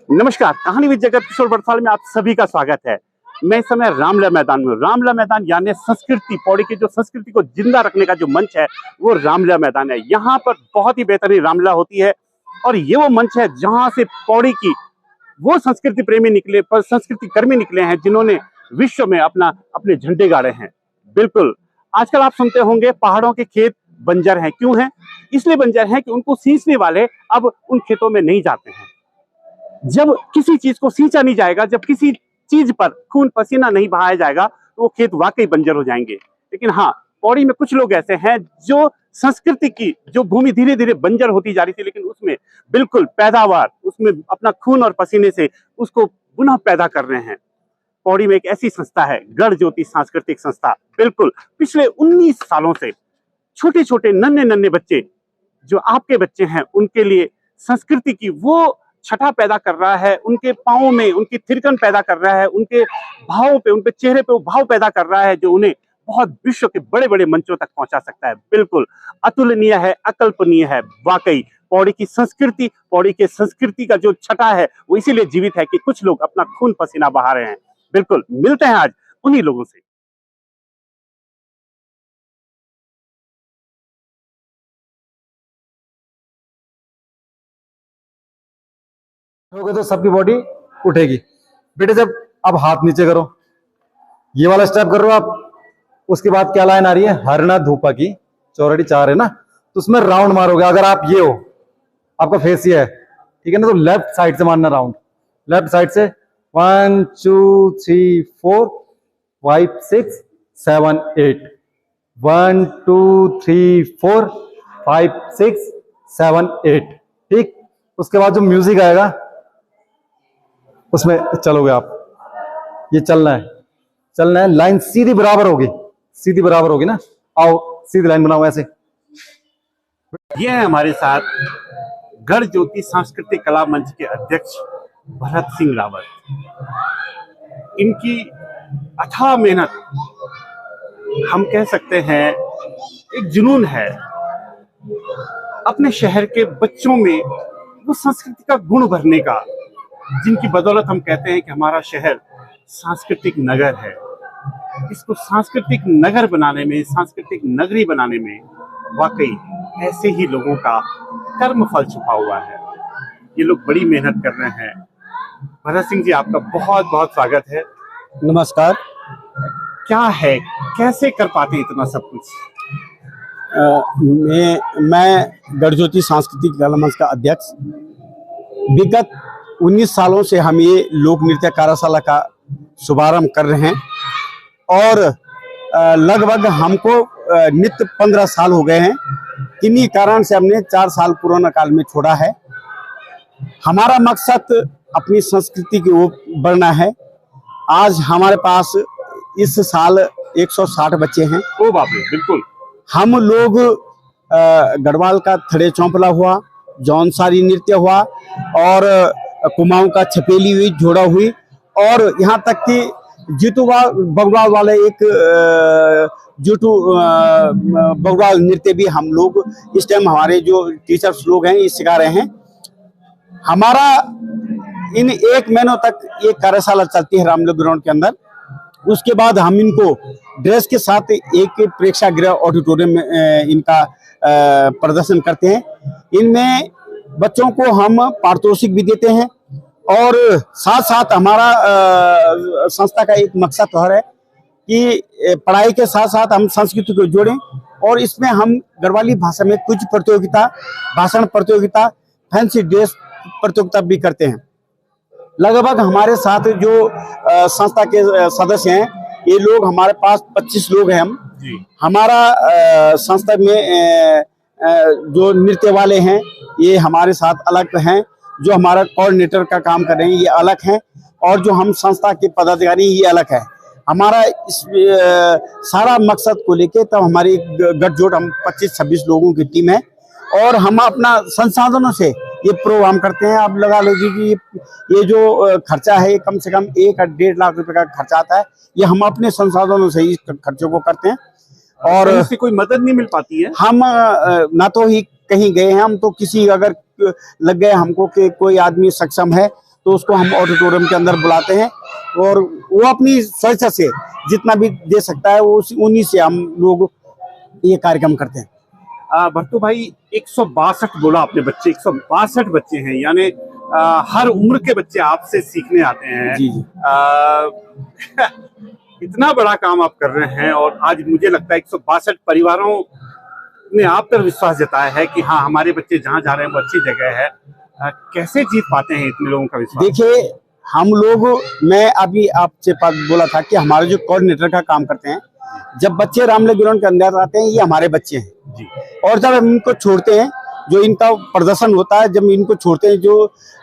नमस्कार, कहानी विद जगत किशोर बड़साल में आप सभी का स्वागत है। मैं इस समय रामलीला मैदान में हूँ। रामलीला मैदान यानी संस्कृति, पौड़ी की जो संस्कृति को जिंदा रखने का जो मंच है वो रामलीला मैदान है। यहाँ पर बहुत ही बेहतरीन रामलीला होती है और ये वो मंच है जहाँ से पौड़ी की वो संस्कृति प्रेमी निकले, पर संस्कृति कर्मी निकले हैं जिन्होंने विश्व में अपने झंडे गाड़े हैं। बिल्कुल, आजकल आप सुनते होंगे पहाड़ों के खेत बंजर हैं। क्यों हैं? इसलिए बंजर हैं कि उनको सींचने वाले अब उन खेतों में नहीं जाते हैं। जब किसी चीज को सींचा नहीं जाएगा, जब किसी चीज पर खून पसीना नहीं बहाया जाएगा, तो वो खेत वाकई बंजर हो जाएंगे। लेकिन हाँ, पौड़ी में कुछ लोग ऐसे हैं जो संस्कृति की जो भूमि धीरे धीरे बंजर होती जा रही थी, लेकिन उसमें बिल्कुल पैदावार, उसमें अपना खून और पसीने से उसको पुनः पैदा कर रहे हैं। पौड़ी में एक ऐसी संस्था है, गढ़ ज्योति सांस्कृतिक संस्था। बिल्कुल पिछले 19 सालों से छोटे छोटे नन्हे नन्हे बच्चे, जो आपके बच्चे हैं, उनके लिए संस्कृति की वो छटा पैदा कर रहा है, उनके पाँव में उनकी थिरकन पैदा कर रहा है, उनके भावों पे, उनके चेहरे पे वो भाव पैदा कर रहा है जो उन्हें बहुत विश्व के बड़े बड़े मंचों तक पहुंचा सकता है। बिल्कुल अतुलनीय है, अकल्पनीय है। वाकई पौड़ी की संस्कृति, पौड़ी के संस्कृति का जो छटा है वो इसीलिए जीवित है कि कुछ लोग अपना खून पसीना बहा रहे हैं। बिल्कुल मिलते हैं आज उन्हीं लोगों से। होगे तो सबकी बॉडी उठेगी। बेटे जब अब हाथ नीचे करो, ये वाला स्टेप कर रहे हो आप। उसके बाद क्या लाइन आ रही है, हरना धूपा की चौरड़ी 4 है ना, तो उसमें राउंड मारोगे। अगर आप ये हो, आपका फेस ये है, ठीक है ना, तो लेफ्ट साइड से मारना राउंड। लेफ्ट साइड से 1 2 3 4 5 6 7 8 1 2 3 4 5 6 7 8। ठीक, उसके बाद जो म्यूजिक आएगा उसमें चलोगे आप। ये चलना है, लाइन सीधी बराबर होगी, सीधी बराबर होगी ना। आओ सीधी लाइन बनाओ ऐसे। ये है हमारे साथ गढ़ ज्योति सांस्कृतिक कला मंच के अध्यक्ष भरत सिंह रावत। इनकी अथाह मेहनत, हम कह सकते हैं एक जुनून है। अपने शहर के बच्चों में वो संस्कृति का गुण भरने का, जिनकी बदौलत हम कहते हैं कि हमारा शहर सांस्कृतिक नगर है। इसको सांस्कृतिक नगर बनाने में, सांस्कृतिक नगरी बनाने में वाकई ऐसे ही लोगों का कर्म फल छुपा हुआ है। ये लोग बड़ी मेहनत कर रहे हैं। भरत सिंह जी, आपका बहुत बहुत स्वागत है। नमस्कार। क्या है, कैसे कर पाते हैं इतना सब कुछ? मैं गढ़ ज्योति सांस्कृतिक कला मंच का अध्यक्ष। विगत 19 सालों से हम ये लोक नृत्य कार्यशाला का शुभारंभ कर रहे हैं और लगभग हमको नित्य 15 साल हो गए हैं। किन्हीं कारण से हमने 4 साल कोरोना काल में छोड़ा है। हमारा मकसद अपनी संस्कृति की ओर बढ़ना है। आज हमारे पास इस साल 160 बच्चे हैं। ओ बाप रे, बिल्कुल। हम लोग गढ़वाल का थड़े चौंपला हुआ, जौनसारी नृत्य हुआ और कुमाऊं का छपेली हुई, जोड़ा हुई, और यहाँ तक कि जीतू बगवाल वाले एक जीतू बगवाल नृत्य भी हम लोग इस टाइम हमारे जो टीचर्स लोग हैं ये सिखा रहे हैं। हमारा इन 1 महीनों तक ये कार्यशाला चलती है रामलीला ग्राउंड के अंदर। उसके बाद हम इनको ड्रेस के साथ एक प्रेक्षागृह ऑडिटोरियम में इनका प्रदर्शन करते हैं। इनमें बच्चों को हम पारितोषिक भी देते हैं और साथ साथ हमारा संस्था का एक मकसद और है कि पढ़ाई के साथ साथ हम संस्कृति को जोड़ें, और इसमें हम गढ़वाली भाषा में कुछ प्रतियोगिता, भाषण प्रतियोगिता, फैंसी ड्रेस प्रतियोगिता भी करते हैं। लगभग हमारे साथ जो संस्था के सदस्य हैं, ये लोग हमारे पास 25 लोग हैं। हम हमारा संस्था में जो नृत्य वाले हैं ये हमारे साथ अलग हैं, जो हमारा कोऑर्डिनेटर का काम कर रहे हैं ये अलग हैं, और जो हम संस्था के पदाधिकारी ये अलग है। हमारा इस सारा मकसद को लेके तब हमारी गठजोड़, हम 25-26 लोगों की टीम है और हम अपना संसाधनों से ये प्रोग्राम करते हैं। आप लगा लीजिए कि ये जो खर्चा है कम से कम 1-1.5 लाख रुपए का खर्चा आता है। ये हम अपने संसाधनों से इस खर्चों को करते हैं और इससे कोई मदद नहीं मिल पाती है। हम ना तो ही कहीं गए हैं, हम तो किसी अगर लग गए हमको कि कोई आदमी सक्षम है तो उसको हम ऑडिटोरियम के अंदर बुलाते हैं और वो अपनी स्वेच्छा से जितना भी दे सकता है वो उन्हीं से हम लोग ये कार्यक्रम करते हैं। भट्टू भाई 162 बोला आपने बच्चे, 162 बच्चे हैं, यानी हर उम्र के बच्चे आपसे सीखने आते हैं। जी जी। इतना बड़ा काम आप कर रहे हैं और आज मुझे लगता है 162 परिवारों ने आप पर विश्वास जताया है कि हाँ हमारे बच्चे जहाँ जा रहे हैं वो अच्छी जगह है। कैसे जीत पाते हैं इतने लोगों का विश्वास? देखिए हम लोग, मैं अभी आपसे बोला था कि हमारे जो कोऑर्डिनेटर का काम करते हैं, जब बच्चे रामलीला ग्राउंड के अंदर आते हैं ये हमारे बच्चे हैं जी। और जब हम इनको छोड़ते हैं, जो इनका प्रदर्शन होता है, जब इनको छोड़ते हैं जो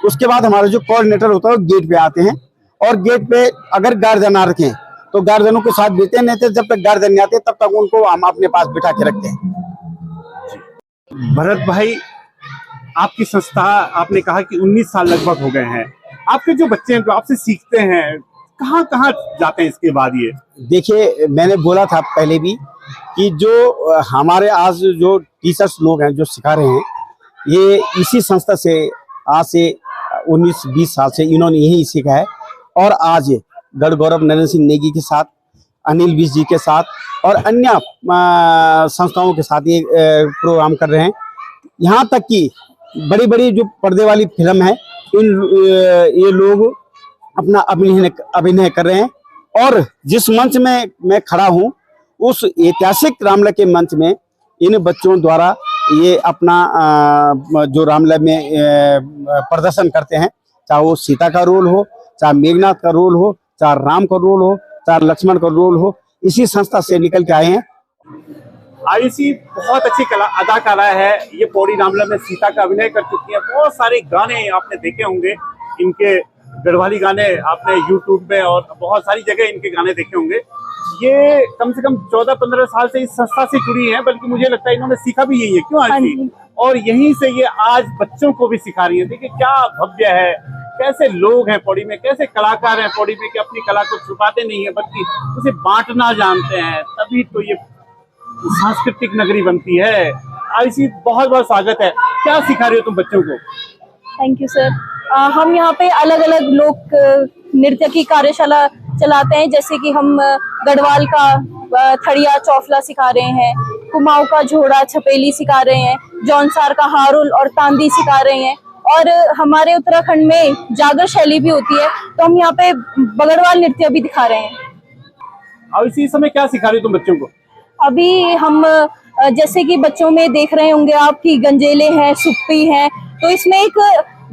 उसके बाद हमारा जो कोऑर्डिनेटर होता है वो गेट पे आते हैं और गेट पे अगर गार्जियन आ रखे हैं तो गार्जियनों के साथ बैठते हैं, नहीं तो जब तक गार्जियन नहीं आते तब तक उनको हम अपने पास बिठा के रखते हैं। भरत भाई, आपकी संस्था, आपने कहा कि 19 साल लगभग हो गए हैं, आपके जो बच्चे हैं जो आपसे सीखते हैं कहाँ कहाँ जाते हैं इसके बाद? ये देखिए मैंने बोला था पहले भी कि जो हमारे आज जो टीचर्स लोग हैं जो सिखा रहे हैं, ये इसी संस्था से आज से 19-20 साल से इन्होंने यही सीखा है और आज गढ़ गौरव नरेंद्र सिंह नेगी के साथ, अनिल विज जी के साथ और अन्य संस्थाओं के साथ ये प्रोग्राम कर रहे हैं। यहाँ तक कि बड़ी बड़ी जो पर्दे वाली फिल्म है ये लोग अपना अभिनय कर रहे हैं और जिस मंच में मैं खड़ा हूँ उस ऐतिहासिक रामलीला के मंच में इन बच्चों द्वारा ये अपना जो रामलीला में प्रदर्शन करते हैं, चाहे वो सीता का रोल हो, चाहे मेघनाथ का रोल हो, चाहे राम का रोल हो, चाहे लक्ष्मण का रोल हो, इसी संस्था से निकल के आए हैं। आयुषी बहुत अच्छी अदाकारा है, ये पौड़ी रामलीला में सीता का अभिनय कर चुकी है। बहुत सारे गाने आपने देखे होंगे, इनके गढ़वाली गाने आपने यूट्यूब में और बहुत सारी जगह इनके गाने देखे होंगे। ये कम से कम 14-15 साल से इस संस्था से जुड़ी हैं, बल्कि मुझे लगता है इन्होंने सीखा भी यही है, क्यों आयुषी? और यहीं से ये आज बच्चों को भी सिखा रही है। देखिए क्या भव्य है, कैसे लोग हैं पौड़ी में, कैसे कलाकार हैं पौड़ी में कि अपनी कला को छुपाते नहीं है बल्कि उसे बांटना जानते हैं, तभी तो ये सांस्कृतिक नगरी बनती है। आयुषी बहुत बहुत स्वागत है, क्या सिखा रही हो तुम बच्चों को? Thank you sir. हम यहाँ पे अलग अलग लोक नृत्य की कार्यशाला चलाते हैं, जैसे कि हम गढ़वाल का थड़िया चौफला सिखा रहे हैं, कुमाऊं का झोड़ा छपेली सिखा रहे हैं, जौनसार का हारुल और तांदी सिखा रहे हैं और हमारे उत्तराखंड में जागर शैली भी होती है तो हम यहाँ पे बगड़वाल नृत्य भी दिखा रहे हैं। और इसी समय क्या सिखा रही हो तुम बच्चों को? अभी हम जैसे कि बच्चों में देख रहे होंगे आप कि गंजेले हैं, सुप्पी हैं, तो इसमें एक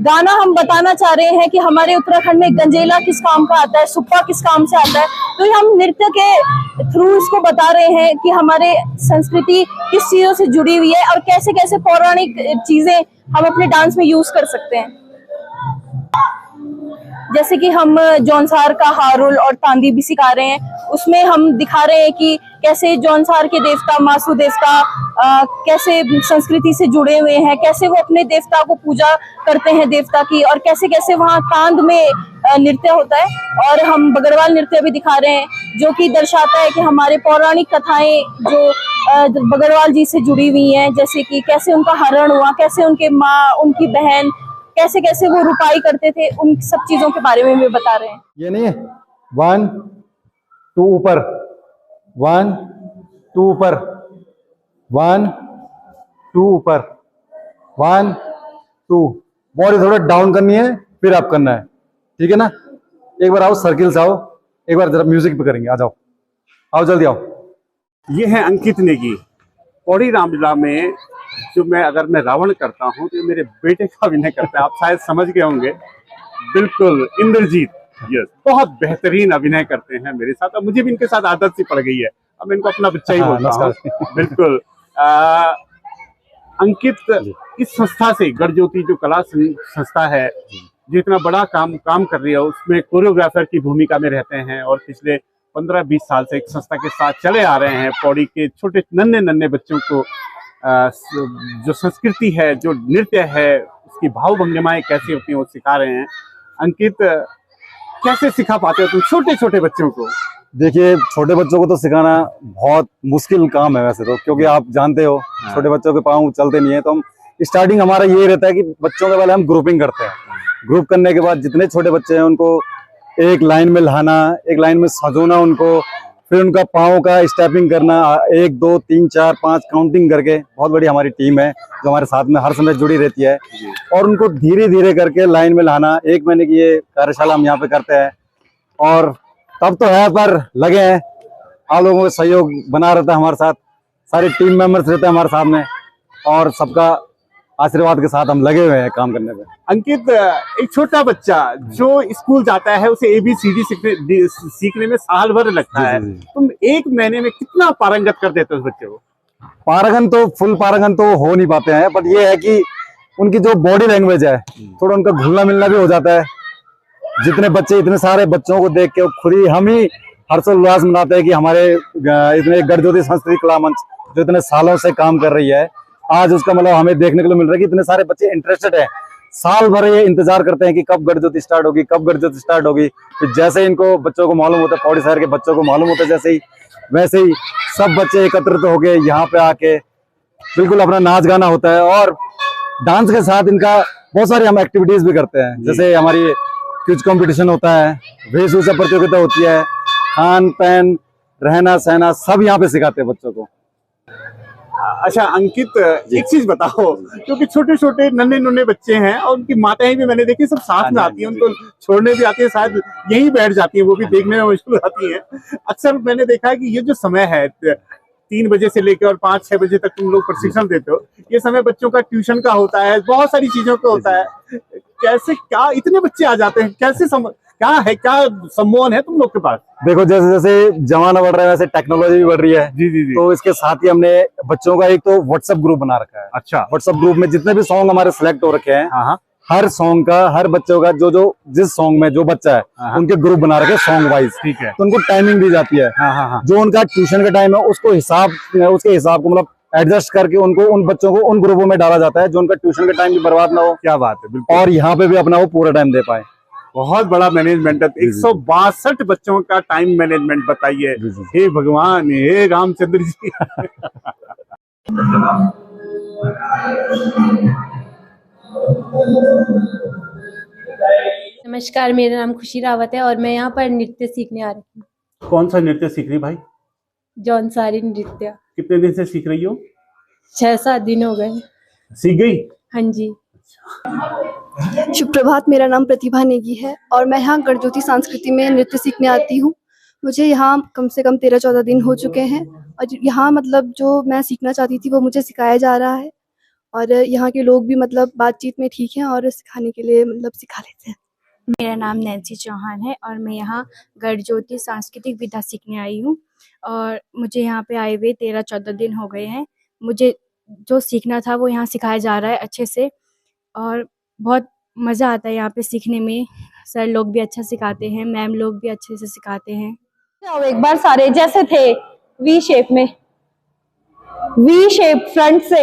गाना हम बताना चाह रहे हैं कि हमारे उत्तराखंड में गंजेला किस काम का आता है, सुप्पा किस काम से आता है। तो ये हम नृत्य के थ्रू इसको बता रहे हैं कि हमारे संस्कृति किस चीजों से जुड़ी हुई है और कैसे कैसे पौराणिक चीजें हम अपने डांस में यूज कर सकते हैं। जैसे कि हम जौनसार का हारुल और तांदी भी सिखा रहे हैं, उसमें हम दिखा रहे हैं कि कैसे जौनसार के देवता मासू देवता कैसे संस्कृति से जुड़े हुए हैं, कैसे वो अपने देवता को पूजा करते हैं देवता की, और कैसे कैसे वहाँ तांद में नृत्य होता है। और हम बगड़वाल नृत्य भी दिखा रहे हैं जो कि दर्शाता है कि हमारे पौराणिक कथाएं जो बगड़वाल जी से जुड़ी हुई हैं, जैसे कि कैसे उनका हरण हुआ, कैसे उनके माँ उनकी बहन कैसे कैसे वो रुपाई करते थे, उन सब चीजों के बारे में भी बता रहे हैं। ये नहीं 1 2 ऊपर, 1 2 ऊपर, 1 2 ऊपर, 1 2। बॉडी थोड़ा डाउन करनी है फिर आप करना है, ठीक है ना? एक बार आओ सर्किल से आओ, एक बार जरा म्यूजिक पे करेंगे, आ जाओ, आओ जल्दी आओ। ये है अंकित नेगी। पौड़ी रामलीला में जो अगर मैं रावण करता हूँ तो मेरे बेटे का अभिनय करता है, आप शायद समझ गए होंगे। बिल्कुल इंद्रजीत, यस, बहुत बेहतरीन अभिनय करते हैं मेरे साथ और मुझे भी इनके साथ आदत सी पड़ गई है, अब मैं इनको अपना बच्चा ही बोलता हूँ। बिल्कुल। अंकित, इस संस्था से गढ़ ज्योति जो कला संस्था है जो इतना बड़ा काम कर रही है, उसमें कोरियोग्राफर की भूमिका में रहते हैं और पिछले 15-20 साल से एक संस्था के साथ चले आ रहे हैं। पौड़ी के छोटे नन्हे बच्चों को जो संस्कृति है, जो नृत्य है, उसकी भाव भंगिमाएं कैसी होती हैं वो सिखा रहे हैं। अंकित, कैसे सिखा पाते हो तुम छोटे छोटे बच्चों को? देखिए छोटे बच्चों को तो सिखाना बहुत मुश्किल काम है वैसे तो, क्योंकि आप जानते हो छोटे बच्चों के पाँव चलते नहीं है, तो हम स्टार्टिंग हमारा ये रहता है कि बच्चों के पहले हम ग्रुपिंग करते हैं। ग्रुप करने के बाद जितने छोटे बच्चे हैं उनको एक लाइन में लाना, एक लाइन में सजोना उनको, फिर उनका पाँव का स्टेपिंग करना, 1 2 3 4 5 काउंटिंग करके। बहुत बड़ी हमारी टीम है जो हमारे साथ में हर समय जुड़ी रहती है, और उनको धीरे धीरे करके लाइन में लाना। 1 महीने की ये कार्यशाला हम यहाँ पे करते हैं, और तब तो है पर लगे हैं, आप लोगों का सहयोग बना रहता है हमारे साथ, सारे टीम मेंबर्स रहते हैं हमारे साथ में, और सबका आशीर्वाद के साथ हम लगे हुए हैं काम करने में। अंकित, एक छोटा बच्चा जो स्कूल जाता है उसे ABCD सीखने में साल भर लगता है, तुम 1 महीने में कितना पारंगत कर देते हो उस बच्चे को? पारंगत तो फुल पारंगत तो हो नहीं पाते हैं, बट ये है कि उनकी जो बॉडी लैंग्वेज है थोड़ा उनका घुलना मिलना भी हो जाता है। जितने बच्चे, इतने सारे बच्चों को देख के खुद ही हम ही हर्षोल्लास मनाते हैं कि हमारे इतने गढ़ज्योति संस्कृति कला मंच जो इतने सालों से काम कर रही है, आज उसका मतलब हमें देखने के लिए मिल रहा है कि इतने सारे बच्चे इंटरेस्टेड हैं। साल भर ये इंतजार करते हैं कि कब गढ़ज्योति स्टार्ट होगी, कब गढ़ज्योति स्टार्ट होगी। तो जैसे इनको बच्चों को मालूम होता है, पौड़ी शहर के बच्चों को मालूम होता है जैसे ही, वैसे ही सब बच्चे एकत्रित हो गए यहाँ पे आके बिल्कुल अपना नाच गाना होता है। और डांस के साथ इनका बहुत सारी हम एक्टिविटीज भी करते हैं, जैसे हमारी क्विज कंपटीशन होता है, वेशभूषा प्रतियोगिता होती है, खान पहन, रहना सहना सब यहाँ पे सिखाते हैं बच्चों को। अच्छा अंकित, एक चीज बताओ, क्योंकि छोटे छोटे नन्हे नुन्हे बच्चे हैं और उनकी माताएं भी मैंने देखी सब साथ में आती हैं, उनको छोड़ने भी आती है, शायद यहीं बैठ जाती है, वो भी देखने में मुश्किल आती है। अक्सर मैंने देखा है कि ये जो समय है 3 बजे से लेकर और 5-6 बजे तक तुम लोग प्रशिक्षण देते हो, ये समय बच्चों का ट्यूशन का होता है, बहुत सारी चीजों का होता है। कैसे, क्या इतने बच्चे आ जाते हैं, कैसे क्या है, क्या सम्मोहन है तुम लोग के पास? देखो जैसे जैसे जमाना बढ़ रहा है वैसे टेक्नोलॉजी भी बढ़ रही है। जी। तो इसके साथ ही हमने बच्चों का एक तो व्हाट्सएप ग्रुप बना रखा है। अच्छा। व्हाट्सएप ग्रुप में जितने भी सॉन्ग हमारे सिलेक्ट हो रखे हैं, हाँ। हर सॉन्ग का, हर बच्चों का जो जिस सॉन्ग में जो बच्चा है उनके ग्रुप बना रखे सॉन्ग वाइज। ठीक है। तो उनको टाइमिंग दी जाती है। हाँ। जो उनका ट्यूशन का टाइम है उसके हिसाब को मतलब एडजस्ट करके उनको, उन बच्चों को उन ग्रुपों में डाला जाता है जो उनका ट्यूशन का टाइम भी बर्बाद ना हो। क्या बात है, बिल्कुल। और यहाँ पे भी अपना वो पूरा टाइम दे पाए। बहुत बड़ा मैनेजमेंट है, 162 बच्चों का टाइम मैनेजमेंट, बताइए। हे भगवान, हे रामचंद्र जी। नमस्कार, मेरा नाम खुशी रावत है और मैं यहाँ पर नृत्य सीखने आ रही हूँ। कौन सा नृत्य सीख रही भाई? जौनसारी नृत्य। कितने दिन से सीख रही हो? 6-7 दिन हो गए। सीख गई? हाँ जी। शुभ प्रभात, मेरा नाम प्रतिभा नेगी है और मैं यहाँ गढ़ज्योति संस्कृति में नृत्य सीखने आती हूँ। मुझे यहाँ कम से कम 13-14 दिन हो चुके हैं और यहाँ मतलब जो मैं सीखना चाहती थी वो मुझे सिखाया जा रहा है, और यहाँ के लोग भी मतलब बातचीत में ठीक हैं और सिखाने के लिए मतलब सिखा लेते हैं। मेरा नाम नैन्सी चौहान है और मैं यहाँ गढ़ज्योति सांस्कृतिक विधा सीखने आई हूँ और मुझे यहाँ पे आए हुए 13-14 दिन हो गए हैं। मुझे जो सीखना था वो यहाँ सिखाया जा रहा है अच्छे से और बहुत मज़ा आता है यहाँ पे सीखने में। सर लोग भी अच्छा सिखाते हैं, मैम लोग भी अच्छे से सिखाते हैं। तो एक बार सारे जैसे थे वी शेप में, वी शेप फ्रंट से।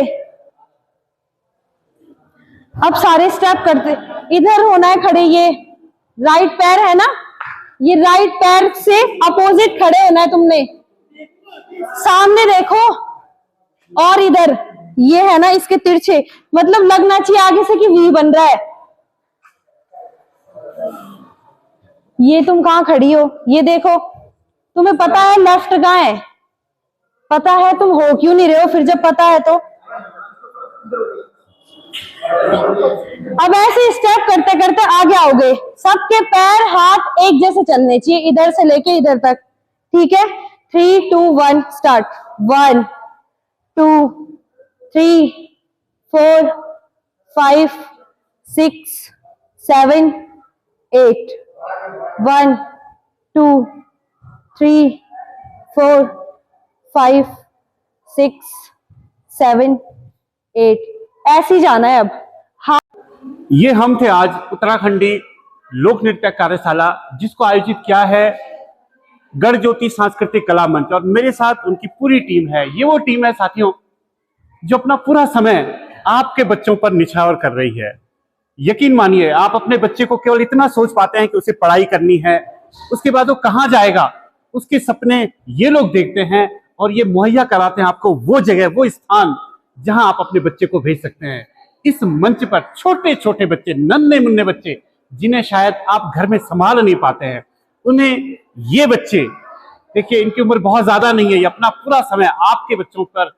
अब सारे स्टेप करते, इधर होना है खड़े, ये राइट पैर है ना, ये राइट पैर से अपोजिट खड़े होना है तुमने, सामने देखो, और इधर ये है ना इसके तिरछे, मतलब लगना चाहिए आगे से कि वी बन रहा है। ये तुम कहाँ खड़ी हो, ये देखो, तुम्हें पता है लेफ्ट कहाँ है, पता है, तुम हो क्यों नहीं रहे हो फिर जब पता है तो। अब ऐसे स्टेप करते करते आगे आओगे, सबके पैर हाथ एक जैसे चलने चाहिए, इधर से लेके इधर तक, ठीक है। 3, 2, 1 स्टार्ट। 1 2 3 4 5 6 7 8। 1 2 3 4 5 6 7 8, ऐसे ही जाना है अब। हाँ, ये हम थे आज उत्तराखंडी लोक नृत्य कार्यशाला जिसको आयोजित किया है गढ़ज्योति सांस्कृतिक कला मंच, और मेरे साथ उनकी पूरी टीम है। ये वो टीम है साथियों जो अपना पूरा समय आपके बच्चों पर निछावर कर रही है। यकीन मानिए, आप अपने बच्चे को केवल इतना सोच पाते हैं कि उसे पढ़ाई करनी है, उसके बाद वो कहाँ जाएगा, उसके सपने ये लोग देखते हैं और ये मुहैया कराते हैं आपको वो जगह, वो स्थान जहां आप अपने बच्चे को भेज सकते हैं। इस मंच पर छोटे छोटे बच्चे, नन्हे मुन्ने बच्चे जिन्हें शायद आप घर में संभाल नहीं पाते हैं, उन्हें ये बच्चे, देखिए इनकी उम्र बहुत ज्यादा नहीं है, ये अपना पूरा समय आपके बच्चों पर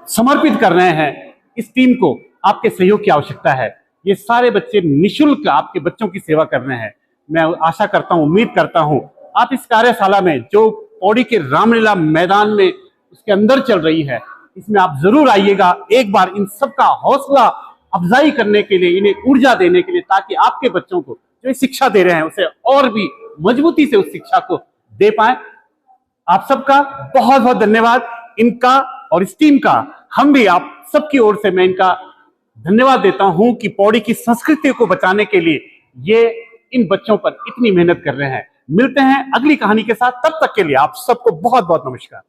समर्पित कर रहे हैं। इस टीम को आपके सहयोग की आवश्यकता है। ये सारे बच्चे निःशुल्क आपके बच्चों की सेवा कर रहे हैं। मैं आशा करता हूं, उम्मीद करता हूं आप इस कार्यशाला में जो पौड़ी के रामलीला मैदान में उसके अंदर चल रही है, इसमें आप जरूर आइएगा। एक बार इन सबका हौसला अफजाई करने के लिए, इन्हें ऊर्जा देने के लिए, ताकि आपके बच्चों को जो शिक्षा दे रहे हैं उसे और भी मजबूती से उस शिक्षा को दे पाए। आप सबका बहुत बहुत धन्यवाद, इनका और इस टीम का हम भी आप सबकी ओर से मैं इनका धन्यवाद देता हूं कि पौड़ी की संस्कृति को बचाने के लिए ये इन बच्चों पर इतनी मेहनत कर रहे हैं। मिलते हैं अगली कहानी के साथ, तब तक के लिए आप सबको बहुत बहुत नमस्कार।